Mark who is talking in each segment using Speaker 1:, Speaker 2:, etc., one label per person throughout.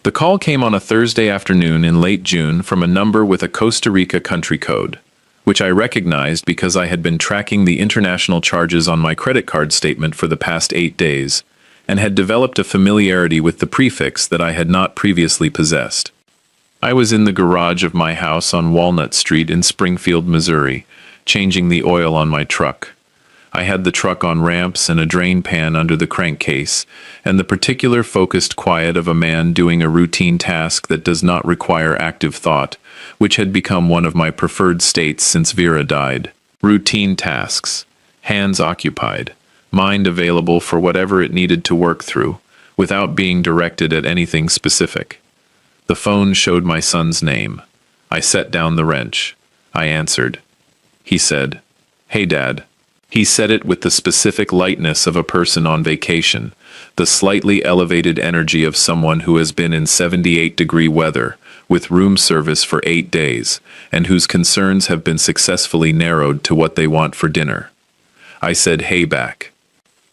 Speaker 1: The call came on a Thursday afternoon in late June from a number with a Costa Rica country code, which I recognized because I had been tracking the international charges on my credit card statement for the past 8 days, and had developed a familiarity with the prefix that I had not previously possessed. I was in the garage of my house on Walnut Street in Springfield, Missouri, changing the oil on my truck. I had the truck on ramps and a drain pan under the crankcase, and the particular focused quiet of a man doing a routine task that does not require active thought, which had become one of my preferred states since Vera died. Routine tasks, hands occupied, mind available for whatever it needed to work through, without being directed at anything specific. The phone showed my son's name. I set down the wrench. I answered. He said, "Hey, Dad." He said it with the specific lightness of a person on vacation, the slightly elevated energy of someone who has been in 78-degree weather, with room service for 8 days, and whose concerns have been successfully narrowed to what they want for dinner. I said, "Hey," back.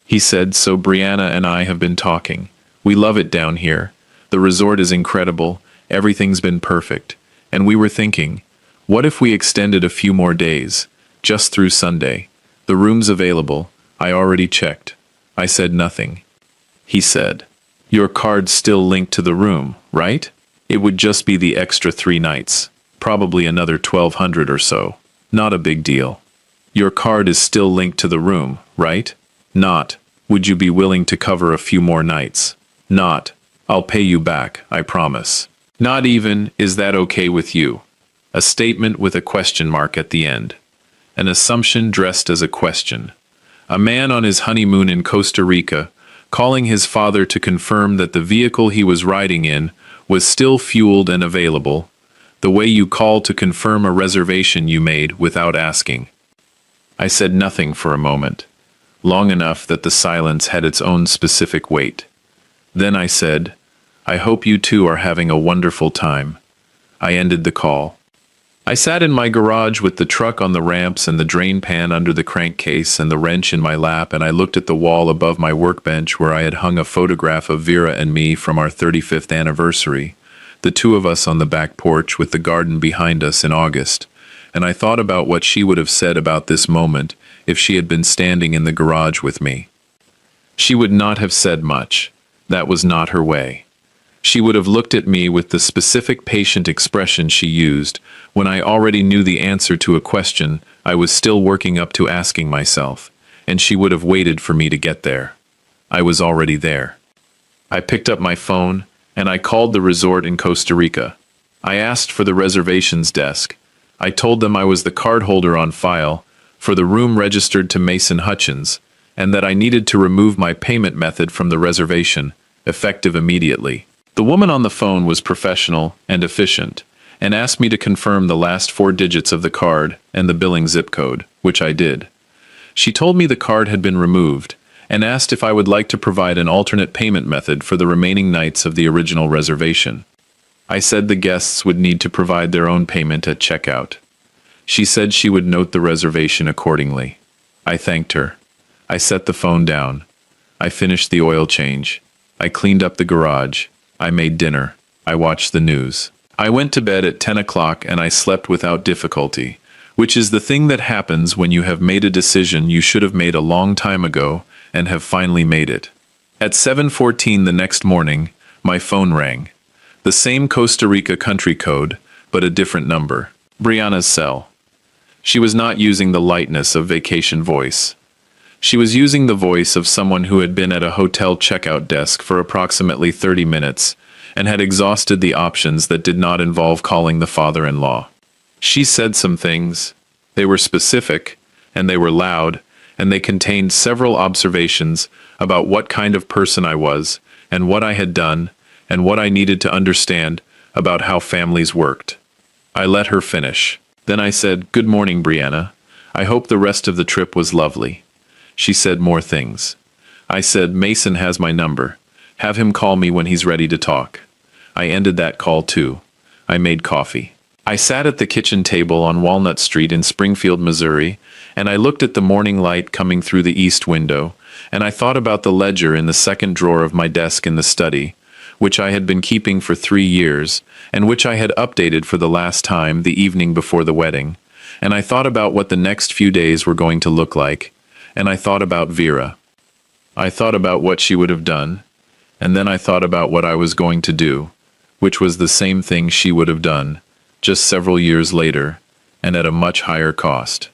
Speaker 1: He said, "So Brianna and I have been talking. We love it down here. The resort is incredible, everything's been perfect, and we were thinking, what if we extended a few more days, just through Sunday? The room's available, I already checked." I said nothing. He said, "Your card's still linked to the room, right? It would just be the extra 3 nights, probably another $1,200 or so. Not a big deal. Your card is still linked to the room, right? Not, would you be willing to cover a few more nights? Not, I'll pay you back, I promise. Not even, is that okay with you?" A statement with a question mark at the end. An assumption dressed as a question. A man on his honeymoon in Costa Rica, calling his father to confirm that the vehicle he was riding in was still fueled and available, the way you call to confirm a reservation you made without asking. I said nothing for a moment, long enough that the silence had its own specific weight. Then I said, "I hope you two are having a wonderful time." I ended the call. I sat in my garage with the truck on the ramps and the drain pan under the crankcase and the wrench in my lap, and I looked at the wall above my workbench where I had hung a photograph of Vera and me from our 35th anniversary, the two of us on the back porch with the garden behind us in August, and I thought about what she would have said about this moment if she had been standing in the garage with me. She would not have said much. That was not her way. She would have looked at me with the specific patient expression she used when I already knew the answer to a question I was still working up to asking myself, and she would have waited for me to get there. I was already there. I picked up my phone, and I called the resort in Costa Rica. I asked for the reservations desk. I told them I was the card holder on file for the room registered to Mason Hutchins, and that I needed to remove my payment method from the reservation, effective immediately. The woman on the phone was professional and efficient, and asked me to confirm the last 4 digits of the card and the billing zip code, which I did. She told me the card had been removed, and asked if I would like to provide an alternate payment method for the remaining nights of the original reservation. I said the guests would need to provide their own payment at checkout. She said she would note the reservation accordingly. I thanked her. I set the phone down. I finished the oil change. I cleaned up the garage. I made dinner. I watched the news. I went to bed at 10 o'clock and I slept without difficulty, which is the thing that happens when you have made a decision you should have made a long time ago and have finally made it. At 7:14 the next morning, my phone rang. The same Costa Rica country code, but a different number. Brianna's cell. She was not using the lightness of vacation voice. She was using the voice of someone who had been at a hotel checkout desk for approximately 30 minutes and had exhausted the options that did not involve calling the father-in-law. She said some things. They were specific, and they were loud, and they contained several observations about what kind of person I was, and what I had done, and what I needed to understand about how families worked. I let her finish. Then I said, "Good morning, Brianna. I hope the rest of the trip was lovely." She said more things. I said, "Mason has my number. Have him call me when he's ready to talk." I ended that call too. I made coffee. I sat at the kitchen table on Walnut Street in Springfield, Missouri, and I looked at the morning light coming through the east window, and I thought about the ledger in the second drawer of my desk in the study, which I had been keeping for 3 years, and which I had updated for the last time the evening before the wedding, and I thought about what the next few days were going to look like, and I thought about Vera. I thought about what she would have done, and then I thought about what I was going to do, which was the same thing she would have done, just several years later, and at a much higher cost.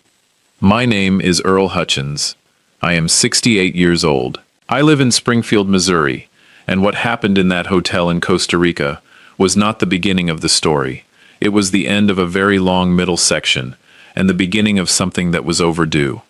Speaker 1: My name is Earl Hutchins. I am 68 years old. I live in Springfield, Missouri, and what happened in that hotel in Costa Rica was not the beginning of the story. It was the end of a very long middle section, and the beginning of something that was overdue.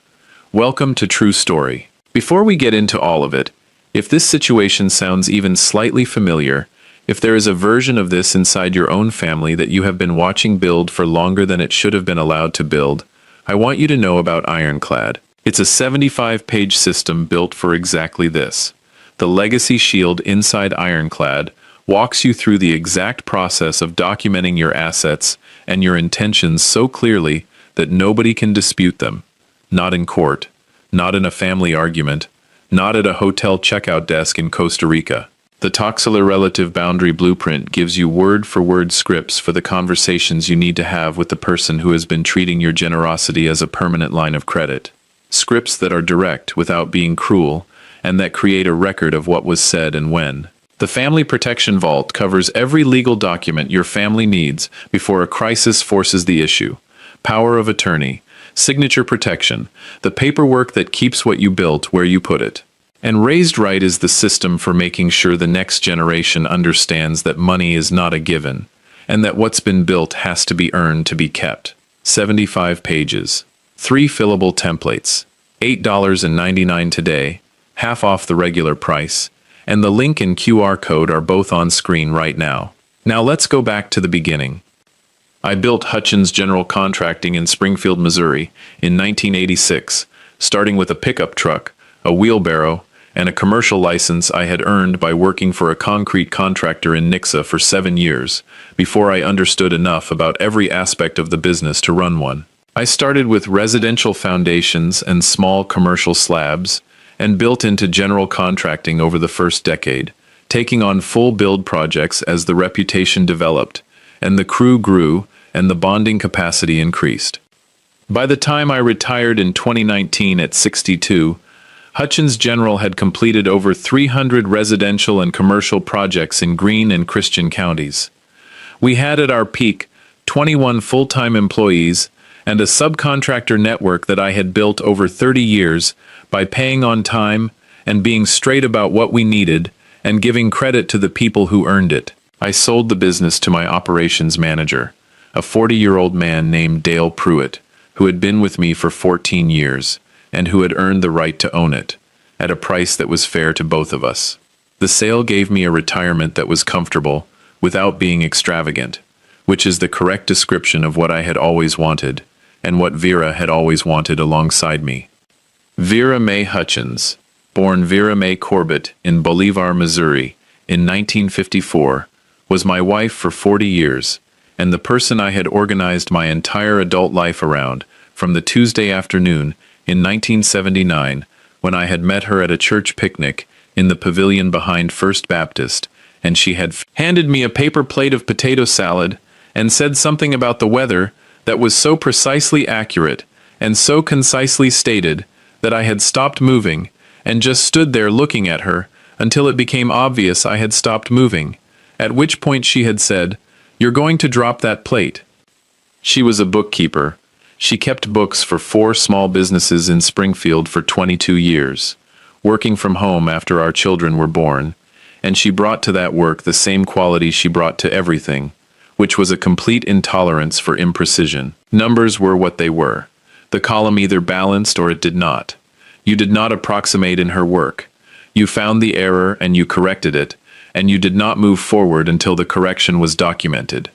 Speaker 1: Welcome to True Story. Before we get into all of it, if this situation sounds even slightly familiar, if there is a version of this inside your own family that you have been watching build for longer than it should have been allowed to build, I want you to know about Ironclad. It's a 75-page system built for exactly this. The Legacy Shield inside Ironclad walks you through the exact process of documenting your assets and your intentions so clearly that nobody can dispute them. Not in court, not in a family argument, not at a hotel checkout desk in Costa Rica. The Toxler Relative Boundary Blueprint gives you word-for-word scripts for the conversations you need to have with the person who has been treating your generosity as a permanent line of credit. Scripts that are direct without being cruel, and that create a record of what was said and when. The Family Protection Vault covers every legal document your family needs before a crisis forces the issue. Power of attorney, signature protection, the paperwork that keeps what you built where you put it. And Raised Right is the system for making sure the next generation understands that money is not a given, and that what's been built has to be earned to be kept. 75 pages. 3 fillable templates, $8.99 today, half off the regular price, and the link and QR code are both on screen right now. Now let's go back to the beginning. I built Hutchins General Contracting in Springfield, Missouri in 1986, starting with a pickup truck, a wheelbarrow, and a commercial license I had earned by working for a concrete contractor in Nixa for 7 years, before I understood enough about every aspect of the business to run one. I started with residential foundations and small commercial slabs, and built into general contracting over the first decade, taking on full build projects as the reputation developed, and the crew grew, and the bonding capacity increased. By the time I retired in 2019 at 62, Hutchins General had completed over 300 residential and commercial projects in Greene and Christian counties. We had at our peak 21 full-time employees and a subcontractor network that I had built over 30 years by paying on time and being straight about what we needed and giving credit to the people who earned it. I sold the business to my operations manager, a 40-year-old man named Dale Pruitt, who had been with me for 14 years and who had earned the right to own it, at a price that was fair to both of us. The sale gave me a retirement that was comfortable, without being extravagant, which is the correct description of what I had always wanted, and what Vera had always wanted alongside me. Vera Mae Hutchins, born Vera Mae Corbett in Bolivar, Missouri, in 1954, was my wife for 40 years, and the person I had organized my entire adult life around, from the Tuesday afternoon in 1979, when I had met her at a church picnic in the pavilion behind First Baptist, and she had handed me a paper plate of potato salad and said something about the weather that was so precisely accurate and so concisely stated that I had stopped moving and just stood there looking at her until it became obvious I had stopped moving, at which point she had said, "You're going to drop that plate." She was a bookkeeper. She kept books for 4 small businesses in Springfield for 22 years, working from home after our children were born, and she brought to that work the same quality she brought to everything, which was a complete intolerance for imprecision. Numbers were what they were. The column either balanced or it did not. You did not approximate in her work. You found the error and you corrected it, and you did not move forward until the correction was documented.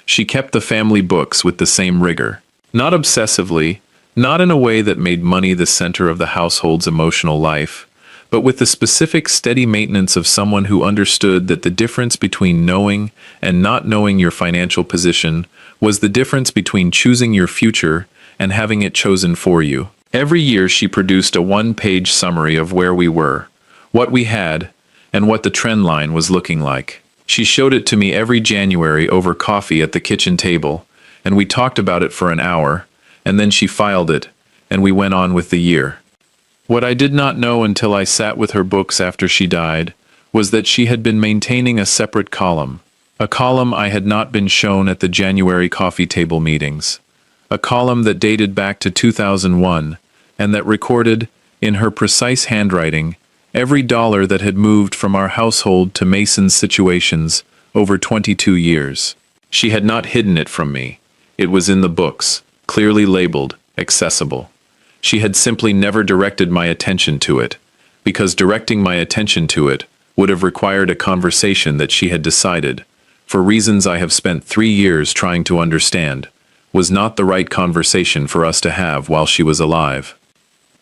Speaker 1: She kept the family books with the same rigor. Not obsessively, not in a way that made money the center of the household's emotional life, but with the specific steady maintenance of someone who understood that the difference between knowing and not knowing your financial position was the difference between choosing your future and having it chosen for you. Every year she produced a 1-page summary of where we were, what we had, and what the trend line was looking like. She showed it to me every January over coffee at the kitchen table, and we talked about it for an hour, and then she filed it, and we went on with the year. What I did not know until I sat with her books after she died was that she had been maintaining a separate column, a column I had not been shown at the January coffee table meetings, a column that dated back to 2001, and that recorded, in her precise handwriting, every dollar that had moved from our household to Mason's situations over 22 years. She had not hidden it from me. It was in the books, clearly labeled, accessible. She had simply never directed my attention to it, because directing my attention to it would have required a conversation that she had decided, for reasons I have spent 3 years trying to understand, was not the right conversation for us to have while she was alive.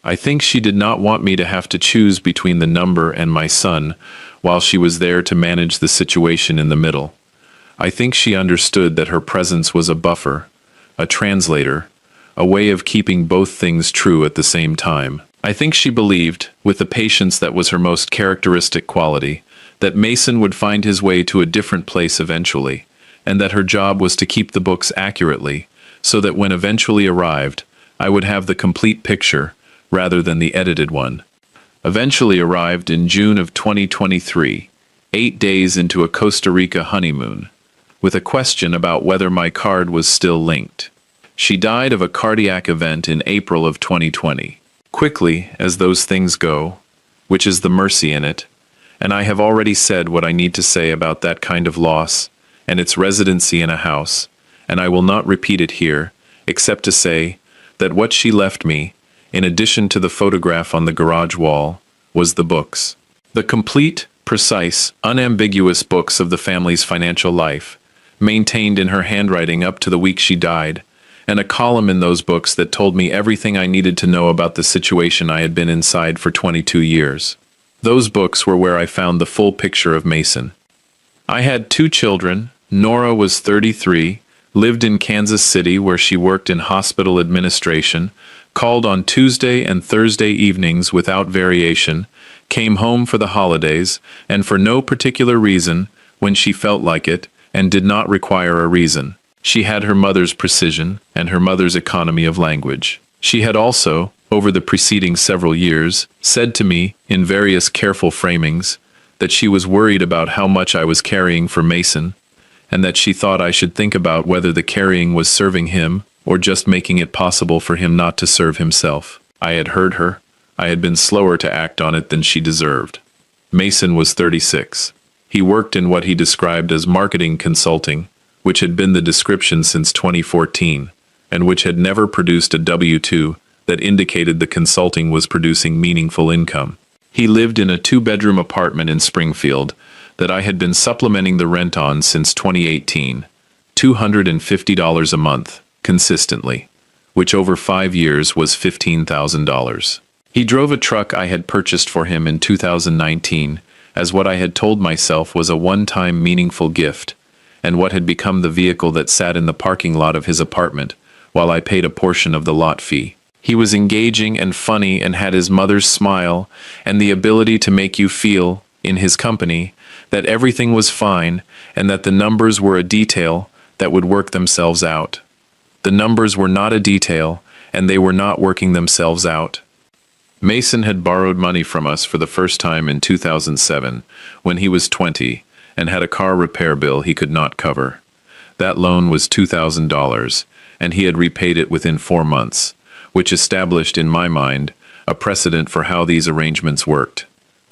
Speaker 1: I think she did not want me to have to choose between the number and my son while she was there to manage the situation in the middle. I think she understood that her presence was a buffer, a translator, a way of keeping both things true at the same time. I think she believed, with the patience that was her most characteristic quality, that Mason would find his way to a different place eventually, and that her job was to keep the books accurately, so that when eventually arrived, I would have the complete picture, rather than the edited one. Eventually arrived in June of 2023, 8 days into a Costa Rica honeymoon, with a question about whether my card was still linked. She died of a cardiac event in April of 2020. Quickly, as those things go, which is the mercy in it, and I have already said what I need to say about that kind of loss and its residency in a house, and I will not repeat it here, except to say that what she left me, in addition to the photograph on the garage wall, was the books. The complete, precise, unambiguous books of the family's financial life, maintained in her handwriting up to the week she died, and a column in those books that told me everything I needed to know about the situation I had been inside for 22 years. Those books were where I found the full picture of Mason. I had 2 children. Nora was 33, lived in Kansas City where she worked in hospital administration, called on Tuesday and Thursday evenings without variation, came home for the holidays, and for no particular reason, when she felt like it, and did not require a reason. She had her mother's precision and her mother's economy of language. She had also, over the preceding several years, said to me, in various careful framings, that she was worried about how much I was carrying for Mason, and that she thought I should think about whether the carrying was serving him or just making it possible for him not to serve himself. I had heard her. I had been slower to act on it than she deserved. Mason was 36. He worked in what he described as marketing consulting, which had been the description since 2014, and which had never produced a W-2 that indicated the consulting was producing meaningful income. He lived in a 2-bedroom apartment in Springfield that I had been supplementing the rent on since 2018, $250 a month, consistently, which over 5 years was $15,000. He drove a truck I had purchased for him in 2019 as what I had told myself was a one-time meaningful gift, and what had become the vehicle that sat in the parking lot of his apartment while I paid a portion of the lot fee. He was engaging and funny and had his mother's smile and the ability to make you feel, in his company, that everything was fine and that the numbers were a detail that would work themselves out. The numbers were not a detail, and they were not working themselves out. Mason had borrowed money from us for the first time in 2007, when he was 20, and had a car repair bill he could not cover. That loan was $2,000, and he had repaid it within 4 months, which established, in my mind, a precedent for how these arrangements worked.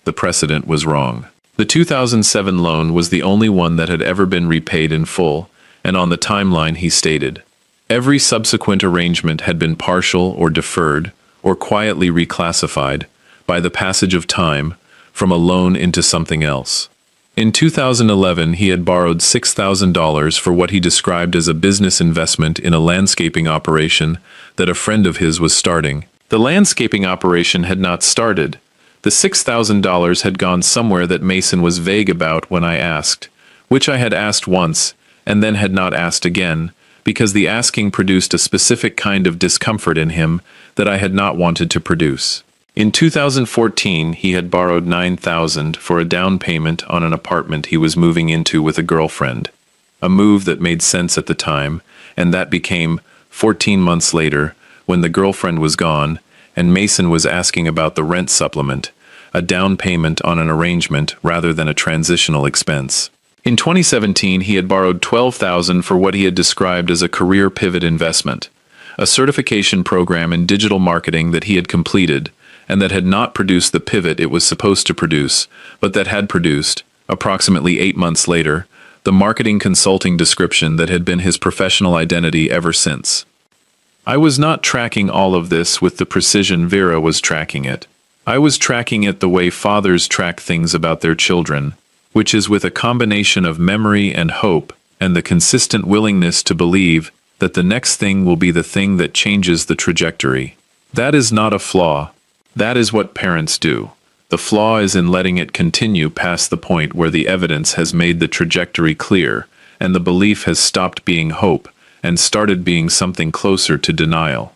Speaker 1: The precedent was wrong. The 2007 loan was the only one that had ever been repaid in full, and on the timeline he stated, every subsequent arrangement had been partial or deferred, or quietly reclassified, by the passage of time, from a loan into something else. In 2011, he had borrowed $6,000 for what he described as a business investment in a landscaping operation that a friend of his was starting. The landscaping operation had not started. The $6,000 had gone somewhere that Mason was vague about when I asked, which I had asked once, and then had not asked again, because the asking produced a specific kind of discomfort in him that I had not wanted to produce. In 2014, he had borrowed $9,000 for a down payment on an apartment he was moving into with a girlfriend. A move that made sense at the time, and that became 14 months later, when the girlfriend was gone, and Mason was asking about the rent supplement, a down payment on an arrangement rather than a transitional expense. In 2017, he had borrowed $12,000 for what he had described as a career pivot investment, a certification program in digital marketing that he had completed, and that had not produced the pivot it was supposed to produce, but that had produced, approximately 8 months later, the marketing consulting description that had been his professional identity ever since. I was not tracking all of this with the precision Vera was tracking it. I was tracking it the way fathers track things about their children, which is with a combination of memory and hope and the consistent willingness to believe that the next thing will be the thing that changes the trajectory. That is not a flaw. That is what parents do. The flaw is in letting it continue past the point where the evidence has made the trajectory clear and the belief has stopped being hope and started being something closer to denial.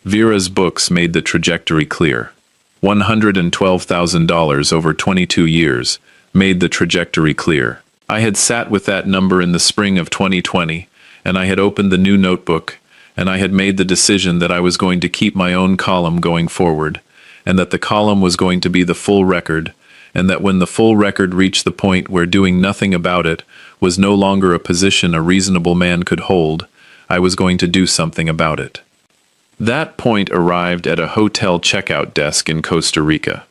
Speaker 1: Vera's books made the trajectory clear. $112,000 over 22 years made the trajectory clear. I had sat with that number in the spring of 2020, and I had opened the new notebook, and I had made the decision that I was going to keep my own column going forward, and that the column was going to be the full record, and that when the full record reached the point where doing nothing about it was no longer a position a reasonable man could hold, I was going to do something about it. That point arrived at a hotel checkout desk in Costa Rica.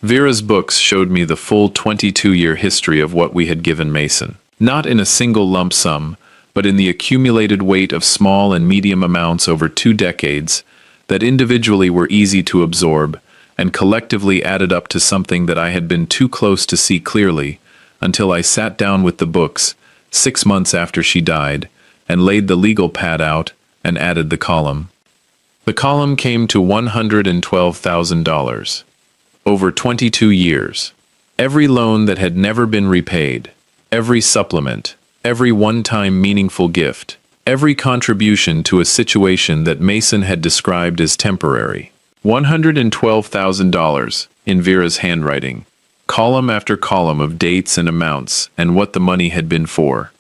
Speaker 1: Vera's books showed me the full 22-year history of what we had given Mason. Not in a single lump sum, but in the accumulated weight of small and medium amounts over 2 decades that individually were easy to absorb and collectively added up to something that I had been too close to see clearly until I sat down with the books 6 months after she died and laid the legal pad out and added the column. The column came to $112,000. Over 22 years. Every loan that had never been repaid, every supplement, every one-time meaningful gift, every contribution to a situation that Mason had described as temporary. $112,000 in Vera's handwriting, column after column of dates and amounts and what the money had been for.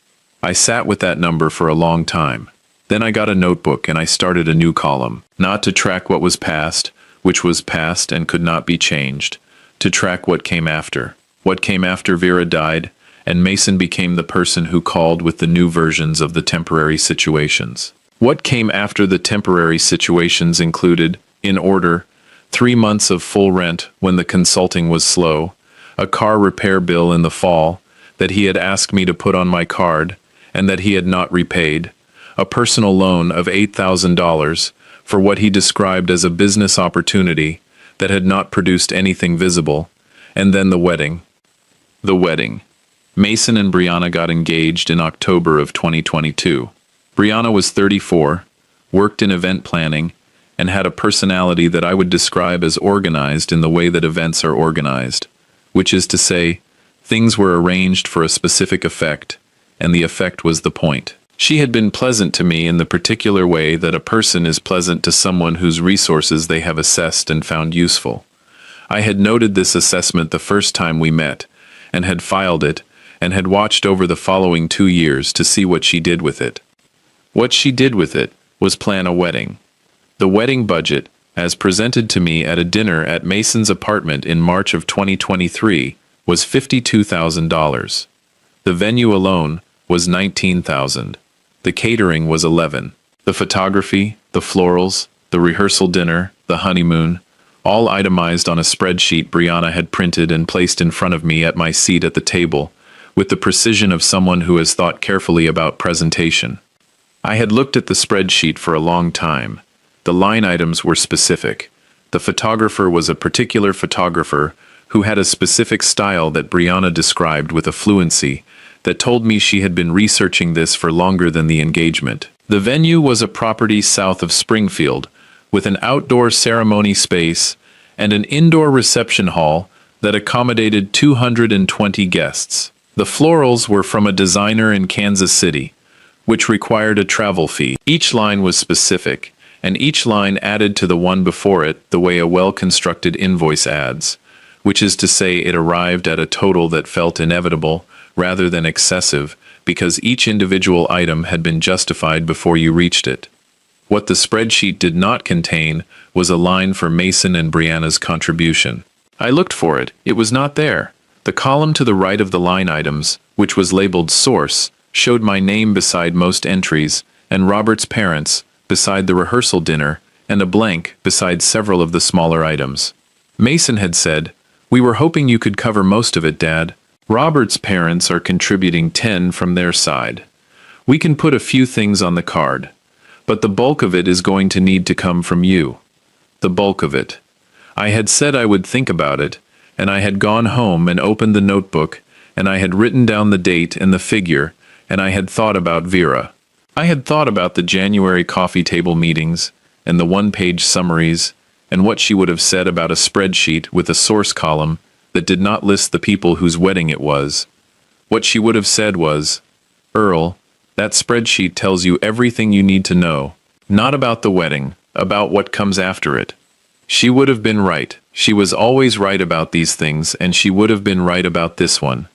Speaker 1: I sat with that number for a long time. Then I got a notebook and I started a new column, not to track what was past, which was past and could not be changed, to track what came after. What came after Vera died, and Mason became the person who called with the new versions of the temporary situations. What came after the temporary situations included, in order, 3 months of full rent when the consulting was slow, a car repair bill in the fall that he had asked me to put on my card and that he had not repaid, a personal loan of $8,000 for what he described as a business opportunity that had not produced anything visible, and then the wedding. The wedding. Mason and Brianna got engaged in October of 2022. Brianna was 34, worked in event planning, and had a personality that I would describe as organized in the way that events are organized, which is to say, things were arranged for a specific effect, and the effect was the point. She had been pleasant to me in the particular way that a person is pleasant to someone whose resources they have assessed and found useful. I had noted this assessment the first time we met, and had filed it, and had watched over the following 2 years to see what she did with it. What she did with it was plan a wedding. The wedding budget, as presented to me at a dinner at Mason's apartment in March of 2023, was $52,000. The venue alone was $19,000. The catering was $11,000. The photography, the florals, the rehearsal dinner, the honeymoon, all itemized on a spreadsheet Brianna had printed and placed in front of me at my seat at the table, with the precision of someone who has thought carefully about presentation. I had looked at the spreadsheet for a long time. The line items were specific. The photographer was a particular photographer who had a specific style that Brianna described with a fluency that told me she had been researching this for longer than the engagement. The venue was a property south of Springfield, with an outdoor ceremony space and an indoor reception hall that accommodated 220 guests. The florals were from a designer in Kansas City, which required a travel fee. Each line was specific, and each line added to the one before it the way a well-constructed invoice adds, which is to say it arrived at a total that felt inevitable rather than excessive because each individual item had been justified before you reached it. What the spreadsheet did not contain was a line for Mason and Brianna's contribution. I looked for it. It was not there. The column to the right of the line items, which was labeled Source, showed my name beside most entries, and Robert's parents beside the rehearsal dinner, and a blank beside several of the smaller items. Mason had said, "We were hoping you could cover most of it, Dad. Robert's parents are contributing 10 from their side. We can put a few things on the card, but the bulk of it is going to need to come from you." The bulk of it. I had said I would think about it, and I had gone home and opened the notebook, and I had written down the date and the figure, and I had thought about Vera. I had thought about the January coffee table meetings, and the one-page summaries, and what she would have said about a spreadsheet with a source column that did not list the people whose wedding it was. What she would have said was, "Earl, that spreadsheet tells you everything you need to know, not about the wedding, about what comes after it." She would have been right. She was always right about these things, and she would have been right about this one.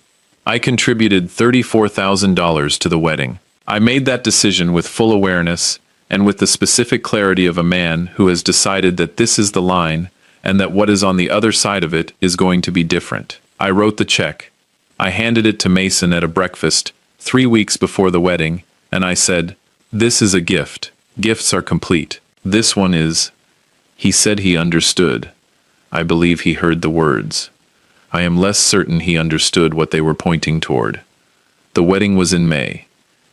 Speaker 1: I contributed $34,000 to the wedding. I made that decision with full awareness, and with the specific clarity of a man who has decided that this is the line, and that what is on the other side of it is going to be different. I wrote the check. I handed it to Mason at a breakfast 3 weeks before the wedding, and I said, "This is a gift. Gifts are complete. This one is." He said he understood. I believe he heard the words. I am less certain he understood what they were pointing toward. The wedding was in May.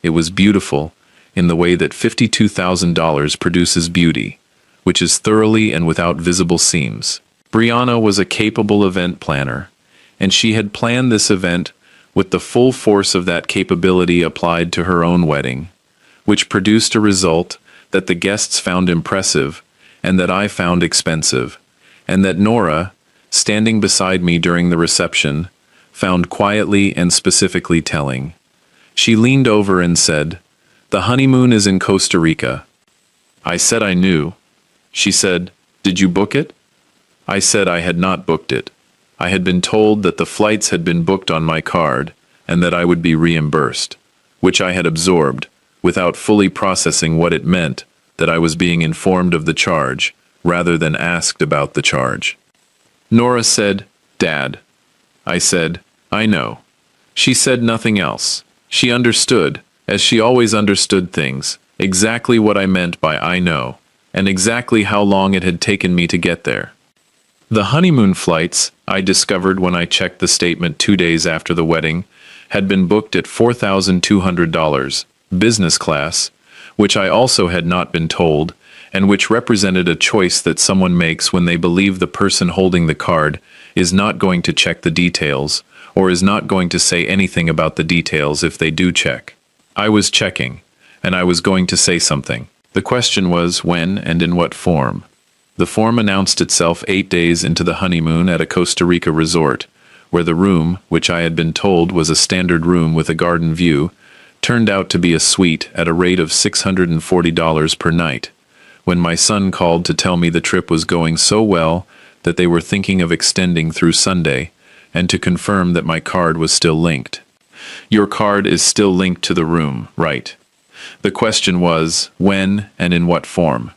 Speaker 1: It was beautiful, in the way that $52,000 produces beauty, which is thoroughly and without visible seams. Brianna was a capable event planner, and she had planned this event with the full force of that capability applied to her own wedding, which produced a result that the guests found impressive and that I found expensive, and that Nora, standing beside me during the reception, found quietly and specifically telling. She leaned over and said, "The honeymoon is in Costa Rica." I said I knew. She said, "Did you book it?" I said I had not booked it. I had been told that the flights had been booked on my card and that I would be reimbursed, which I had absorbed, without fully processing what it meant that I was being informed of the charge, rather than asked about the charge. Nora said, "Dad." I said, "I know." She said nothing else. She understood, as she always understood things, exactly what I meant by "I know," and exactly how long it had taken me to get there. The honeymoon flights, I discovered when I checked the statement 2 days after the wedding, had been booked at $4,200, business class, which I also had not been told, and which represented a choice that someone makes when they believe the person holding the card is not going to check the details, or is not going to say anything about the details if they do check. I was checking, and I was going to say something. The question was when and in what form. The form announced itself 8 days into the honeymoon at a Costa Rica resort, where the room, which I had been told was a standard room with a garden view, turned out to be a suite at a rate of $640 per night, when my son called to tell me the trip was going so well that they were thinking of extending through Sunday, and to confirm that my card was still linked. Your card is still linked to the room, right? The question was, when and in what form?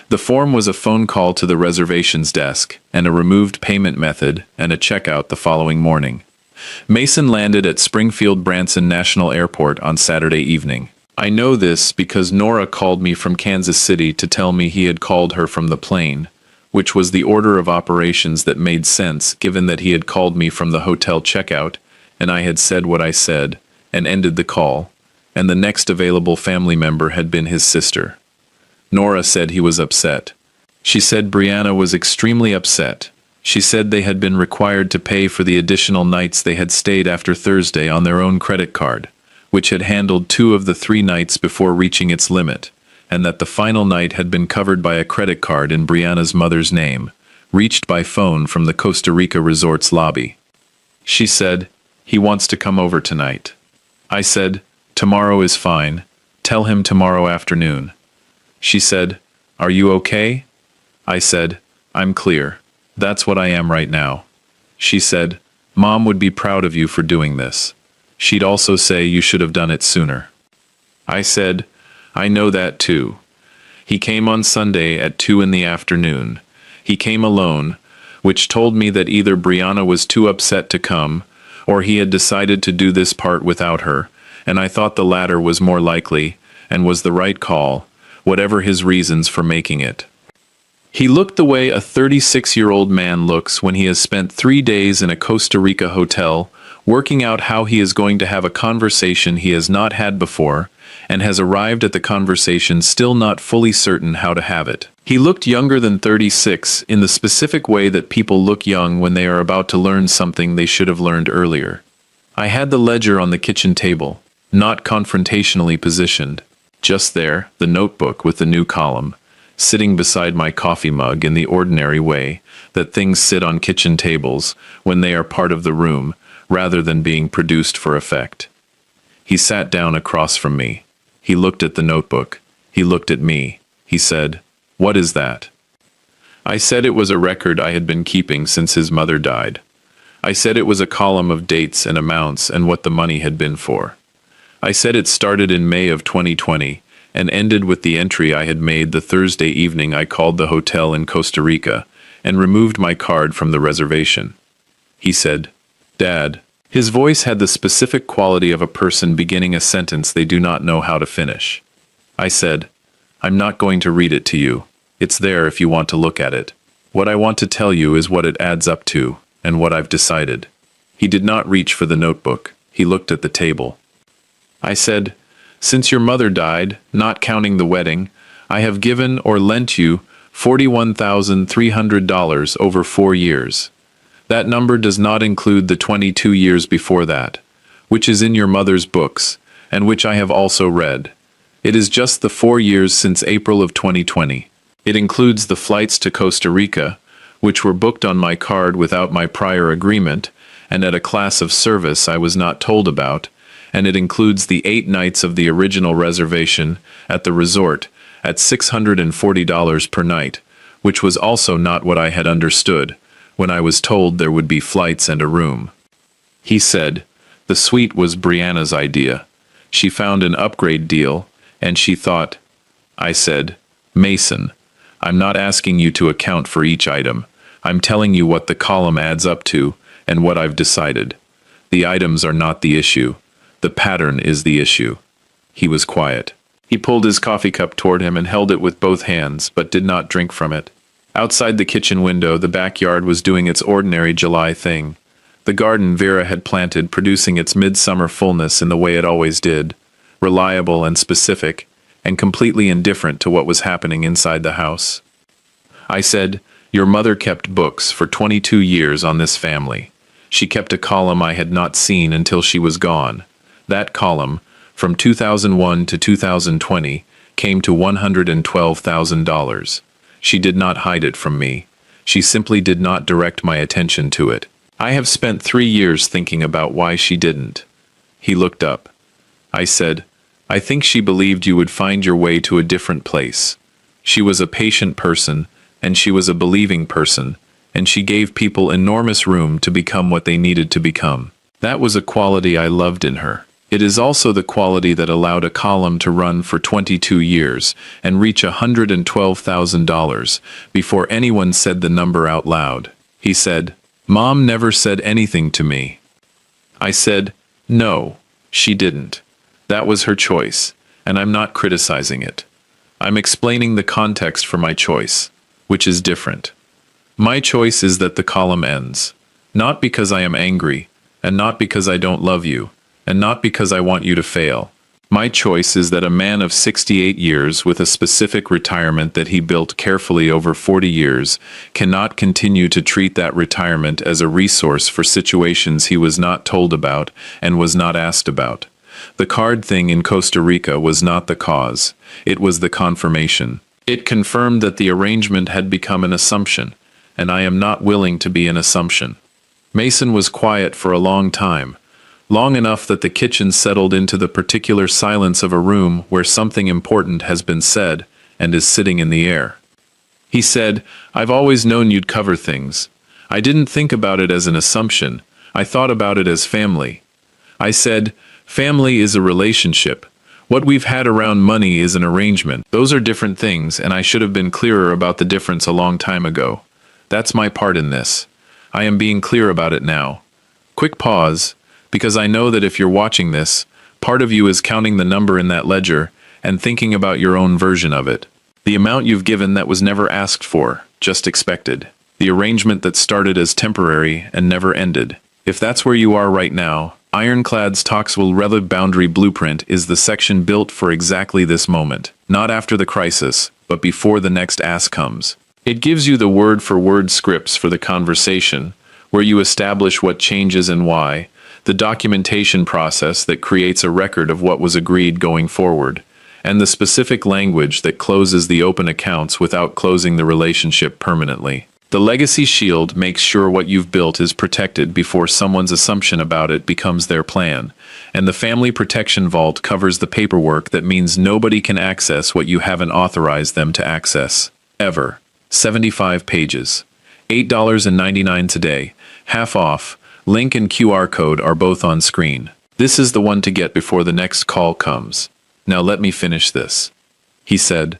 Speaker 1: The form was a phone call to the reservations desk, and a removed payment method, and a checkout the following morning. Mason landed at Springfield Branson National Airport on Saturday evening. I know this because Nora called me from Kansas City to tell me he had called her from the plane, which was the order of operations that made sense given that he had called me from the hotel checkout, and I had said what I said, and ended the call, and the next available family member had been his sister. Nora said he was upset. She said Brianna was extremely upset. She said they had been required to pay for the additional nights they had stayed after Thursday on their own credit card, which had handled 2 of the 3 nights before reaching its limit, and that the final night had been covered by a credit card in Brianna's mother's name, reached by phone from the Costa Rica resort's lobby. She said, "He wants to come over tonight." I said, "Tomorrow is fine. Tell him tomorrow afternoon." She said, "Are you okay?" I said, "I'm clear. That's what I am right now." She said, "Mom would be proud of you for doing this. She'd also say you should have done it sooner." I said, "I know that too. He came on Sunday at 2 in the afternoon. He came alone, which told me that either Brianna was too upset to come, or he had decided to do this part without her, and I thought the latter was more likely, and was the right call, whatever his reasons for making it. He looked the way a 36-year-old man looks when he has spent 3 days in a Costa Rica hotel, working out how he is going to have a conversation he has not had before, and has arrived at the conversation still not fully certain how to have it. He looked younger than 36 in the specific way that people look young when they are about to learn something they should have learned earlier. I had the ledger on the kitchen table, not confrontationally positioned. Just there, the notebook with the new column, sitting beside my coffee mug in the ordinary way that things sit on kitchen tables when they are part of the room, rather than being produced for effect. He sat down across from me. He looked at the notebook. He looked at me. He said, "What is that?" I said it was a record I had been keeping since his mother died. I said it was a column of dates and amounts and what the money had been for. I said it started in May of 2020 and ended with the entry I had made the Thursday evening I called the hotel in Costa Rica and removed my card from the reservation. He said, "Dad." His voice had the specific quality of a person beginning a sentence they do not know how to finish. I said, "I'm not going to read it to you. It's there if you want to look at it. What I want to tell you is what it adds up to, and what I've decided." He did not reach for the notebook. He looked at the table. I said, "Since your mother died, not counting the wedding, I have given or lent you $41,300 over 4 years. That number does not include the 22 years before that, which is in your mother's books, and which I have also read. It is just the 4 years since April of 2020. It includes the flights to Costa Rica, which were booked on my card without my prior agreement, and at a class of service I was not told about, and it includes the 8 nights of the original reservation at the resort at $640 per night, which was also not what I had understood when I was told there would be flights and a room." He said, "The suite was Brianna's idea. She found an upgrade deal, and she thought." I said, "Mason, I'm not asking you to account for each item. I'm telling you what the column adds up to, and what I've decided. The items are not the issue. The pattern is the issue." He was quiet. He pulled his coffee cup toward him and held it with both hands, but did not drink from it. Outside the kitchen window, the backyard was doing its ordinary July thing. The garden Vera had planted producing its midsummer fullness in the way it always did, reliable and specific, and completely indifferent to what was happening inside the house. I said, "Your mother kept books for 22 years on this family. She kept a column I had not seen until she was gone. That column, from 2001 to 2020, came to $112,000. She did not hide it from me. She simply did not direct my attention to it. I have spent 3 years thinking about why she didn't." He looked up. I said, "I think she believed you would find your way to a different place. She was a patient person, and she was a believing person, and she gave people enormous room to become what they needed to become. That was a quality I loved in her. It is also the quality that allowed a column to run for 22 years and reach $112,000 before anyone said the number out loud." He said, "Mom never said anything to me." I said, "No, she didn't. That was her choice, and I'm not criticizing it. I'm explaining the context for my choice, which is different. My choice is that the column ends, not because I am angry, and not because I don't love you, and not because I want you to fail. My choice is that a man of 68 years with a specific retirement that he built carefully over 40 years cannot continue to treat that retirement as a resource for situations he was not told about and was not asked about. The card thing in Costa Rica was not the cause. It was the confirmation. It confirmed that the arrangement had become an assumption, and I am not willing to be an assumption." Mason was quiet for a long time. Long enough that the kitchen settled into the particular silence of a room where something important has been said, and is sitting in the air. He said, "I've always known you'd cover things. I didn't think about it as an assumption. I thought about it as family." I said, "Family is a relationship. What we've had around money is an arrangement. Those are different things, and I should have been clearer about the difference a long time ago. That's my part in this. I am being clear about it now." Quick pause, because I know that if you're watching this, part of you is counting the number in that ledger and thinking about your own version of it. The amount you've given that was never asked for, just expected. The arrangement that started as temporary and never ended. If that's where you are right now, Ironclad's Toxwell Relative Boundary Blueprint is the section built for exactly this moment. Not after the crisis, but before the next ask comes. It gives you the word-for-word scripts for the conversation, where you establish what changes and why, the documentation process that creates a record of what was agreed going forward, and the specific language that closes the open accounts without closing the relationship permanently. The legacy shield makes sure what you've built is protected before someone's assumption about it becomes their plan, and the family protection vault covers the paperwork that means nobody can access what you haven't authorized them to access. Ever. 75 pages. $8.99 today. Half off. Link and QR code are both on screen. This is the one to get before the next call comes. Now let me finish this. He said,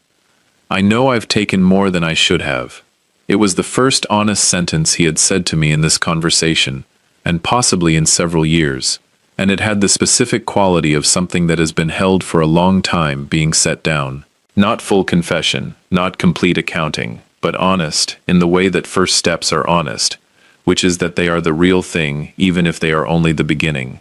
Speaker 1: "I know I've taken more than I should have." It was the first honest sentence he had said to me in this conversation, and possibly in several years, and it had the specific quality of something that has been held for a long time being set down. Not full confession, not complete accounting, but honest in the way that first steps are honest, which is that they are the real thing even if they are only the beginning.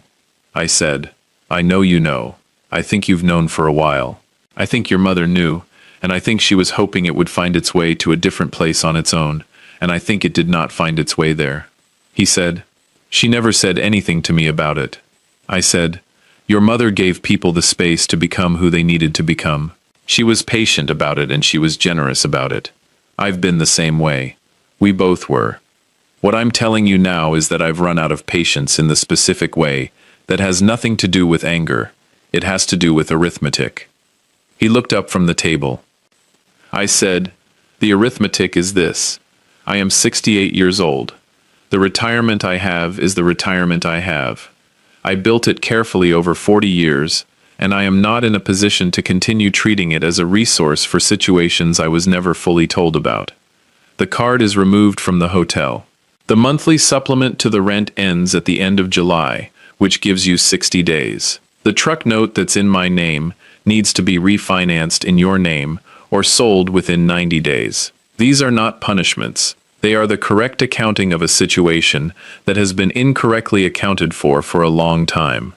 Speaker 1: I said, "I know you know. I think you've known for a while. I think your mother knew, and I think she was hoping it would find its way to a different place on its own, and I think it did not find its way there." He said, "She never said anything to me about it." I said, "Your mother gave people the space to become who they needed to become. She was patient about it and she was generous about it. I've been the same way. We both were. What I'm telling you now is that I've run out of patience in the specific way that has nothing to do with anger. It has to do with arithmetic." He looked up from the table. I said, "The arithmetic is this. I am 68 years old. The retirement I have is the retirement I have. I built it carefully over 40 years, and I am not in a position to continue treating it as a resource for situations I was never fully told about. The card is removed from the hotel. The monthly supplement to the rent ends at the end of July, which gives you 60 days. The truck note that's in my name needs to be refinanced in your name or sold within 90 days. These are not punishments. They are the correct accounting of a situation that has been incorrectly accounted for a long time."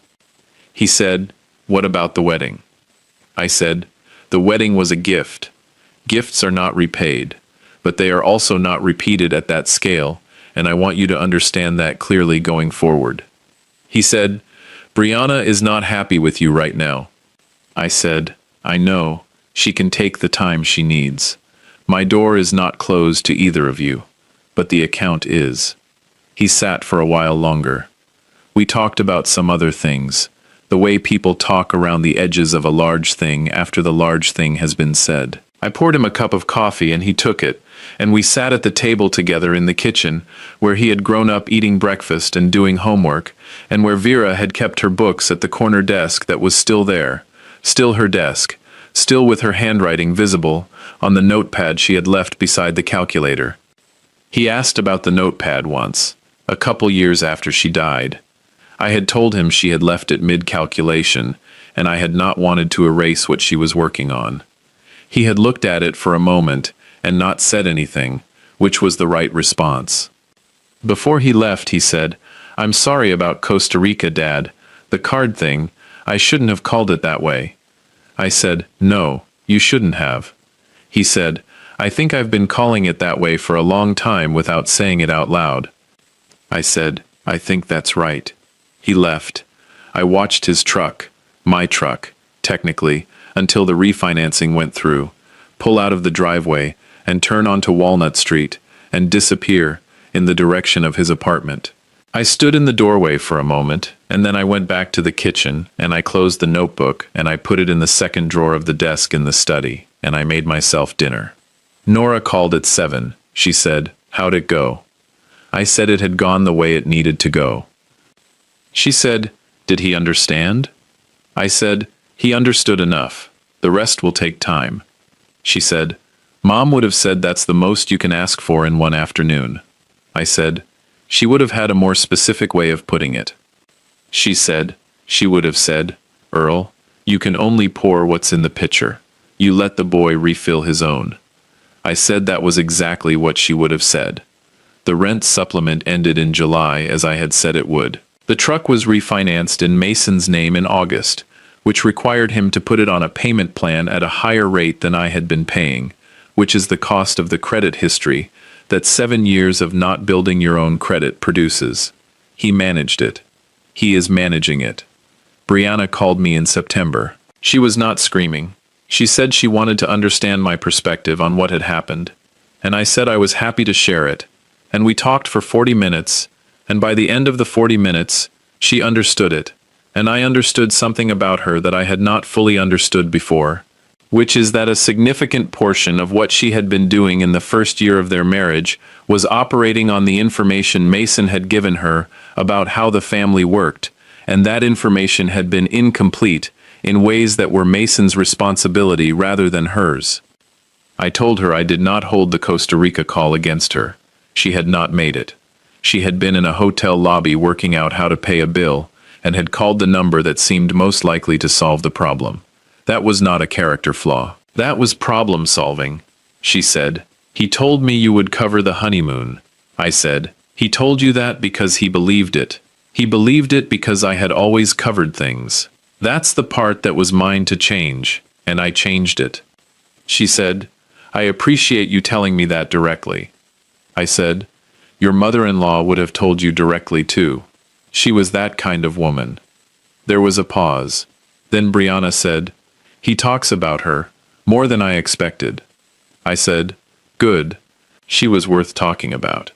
Speaker 1: He said, "What about the wedding?" I said, "The wedding was a gift. Gifts are not repaid, but they are also not repeated at that scale, and I want you to understand that clearly going forward." He said, "Brianna is not happy with you right now." I said, "I know. She can take the time she needs. My door is not closed to either of you, but the account is." He sat for a while longer. We talked about some other things, the way people talk around the edges of a large thing after the large thing has been said. I poured him a cup of coffee and he took it, and we sat at the table together in the kitchen, where he had grown up eating breakfast and doing homework, and where Vera had kept her books at the corner desk that was still there, still her desk, still with her handwriting visible on the notepad she had left beside the calculator. He asked about the notepad once, a couple years after she died. I had told him she had left it mid-calculation, and I had not wanted to erase what she was working on. He had looked at it for a moment and not said anything, which was the right response. Before he left, he said, "I'm sorry about Costa Rica, Dad. The card thing, I shouldn't have called it that way." I said, "No, you shouldn't have." He said, "I think I've been calling it that way for a long time without saying it out loud." I said, "I think that's right." He left. I watched his truck, my truck, technically, until the refinancing went through, pull out of the driveway and turn onto Walnut Street and disappear in the direction of his apartment. I stood in the doorway for a moment, and then I went back to the kitchen, and I closed the notebook, and I put it in the second drawer of the desk in the study, and I made myself dinner. Nora called at 7. She said, "How'd it go?" I said it had gone the way it needed to go. She said, "Did he understand?" I said, "He understood enough. The rest will take time." She said, "Mom would have said that's the most you can ask for in one afternoon." I said, "She would have had a more specific way of putting it." She said, "She would have said, Earl, you can only pour what's in the pitcher. You let the boy refill his own." I said that was exactly what she would have said. The rent supplement ended in July as I had said it would. The truck was refinanced in Mason's name in August, which required him to put it on a payment plan at a higher rate than I had been paying, which is the cost of the credit history that 7 years of not building your own credit produces. He managed it. He is managing it. Brianna called me in September. She was not screaming. She said she wanted to understand my perspective on what had happened, and I said I was happy to share it, and we talked for 40 minutes, and by the end of the 40 minutes, she understood it, and I understood something about her that I had not fully understood before, which is that a significant portion of what she had been doing in the first year of their marriage was operating on the information Mason had given her about how the family worked, and that information had been incomplete in ways that were Mason's responsibility rather than hers. I told her I did not hold the Costa Rica call against her. She had not made it. She had been in a hotel lobby working out how to pay a bill, and had called the number that seemed most likely to solve the problem. That was not a character flaw. That was problem solving. She said, "He told me you would cover the honeymoon." I said, "He told you that because he believed it. He believed it because I had always covered things. That's the part that was mine to change, and I changed it." She said, "I appreciate you telling me that directly." I said, "Your mother-in-law would have told you directly too. She was that kind of woman." There was a pause. Then Brianna said, "He talks about her, more than I expected." I said, "Good. She was worth talking about."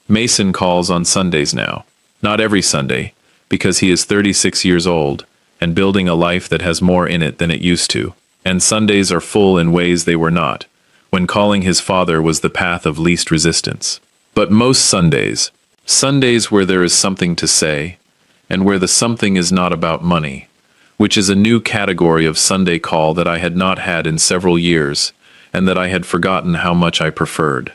Speaker 1: Mason calls on Sundays now. Not every Sunday, because he is 36 years old, and building a life that has more in it than it used to. And Sundays are full in ways they were not, when calling his father was the path of least resistance. But most Sundays, Sundays where there is something to say, and where the something is not about money, which is a new category of Sunday call that I had not had in several years, and that I had forgotten how much I preferred.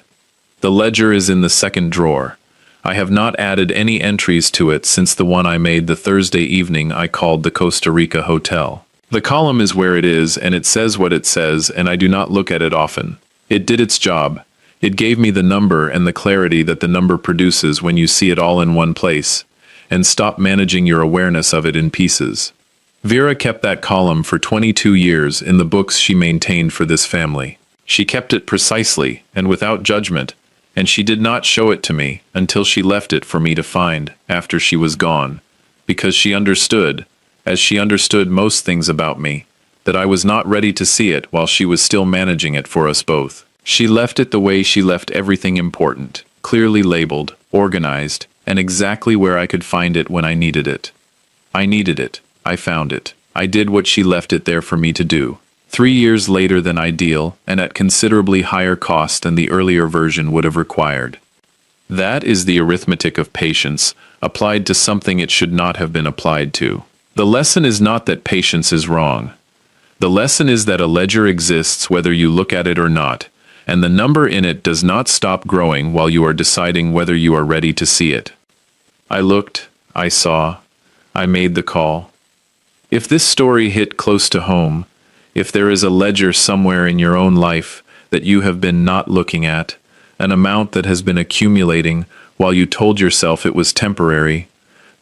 Speaker 1: The ledger is in the second drawer. I have not added any entries to it since the one I made the Thursday evening I called the Costa Rica Hotel. The column is where it is, and it says what it says, and I do not look at it often. It did its job. It gave me the number and the clarity that the number produces when you see it all in one place, and stop managing your awareness of it in pieces. Vera kept that column for 22 years in the books she maintained for this family. She kept it precisely and without judgment, and she did not show it to me until she left it for me to find after she was gone, because she understood, as she understood most things about me, that I was not ready to see it while she was still managing it for us both. She left it the way she left everything important, clearly labeled, organized, and exactly where I could find it when I needed it. I needed it. I found it. I did what she left it there for me to do. 3 years later than ideal, and at considerably higher cost than the earlier version would have required. That is the arithmetic of patience, applied to something it should not have been applied to. The lesson is not that patience is wrong. The lesson is that a ledger exists whether you look at it or not, and the number in it does not stop growing while you are deciding whether you are ready to see it. I looked, I saw, I made the call. If this story hit close to home, if there is a ledger somewhere in your own life that you have been not looking at, an amount that has been accumulating while you told yourself it was temporary,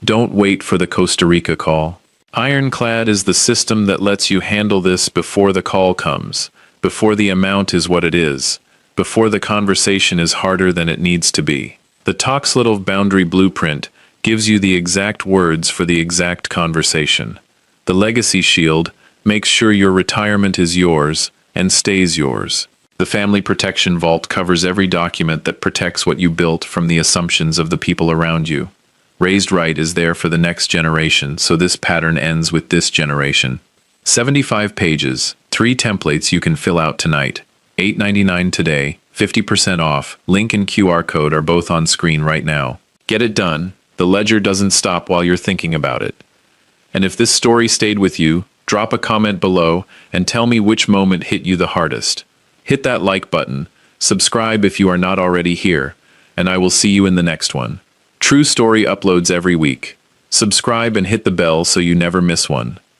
Speaker 1: don't wait for the Costa Rica call. Ironclad is the system that lets you handle this before the call comes, before the amount is what it is, before the conversation is harder than it needs to be. The Talks Little Boundary Blueprint gives you the exact words for the exact conversation. The Legacy Shield makes sure your retirement is yours and stays yours. The Family Protection Vault covers every document that protects what you built from the assumptions of the people around you. Raised Right is there for the next generation, so this pattern ends with this generation. 75 pages, 3 templates you can fill out tonight. $8.99 today, 50% off. Link and QR code are both on screen right now. Get it done. The ledger doesn't stop while you're thinking about it. And if this story stayed with you, drop a comment below and tell me which moment hit you the hardest. Hit that like button, subscribe if you are not already here, and I will see you in the next one. True Story uploads every week. Subscribe and hit the bell so you never miss one.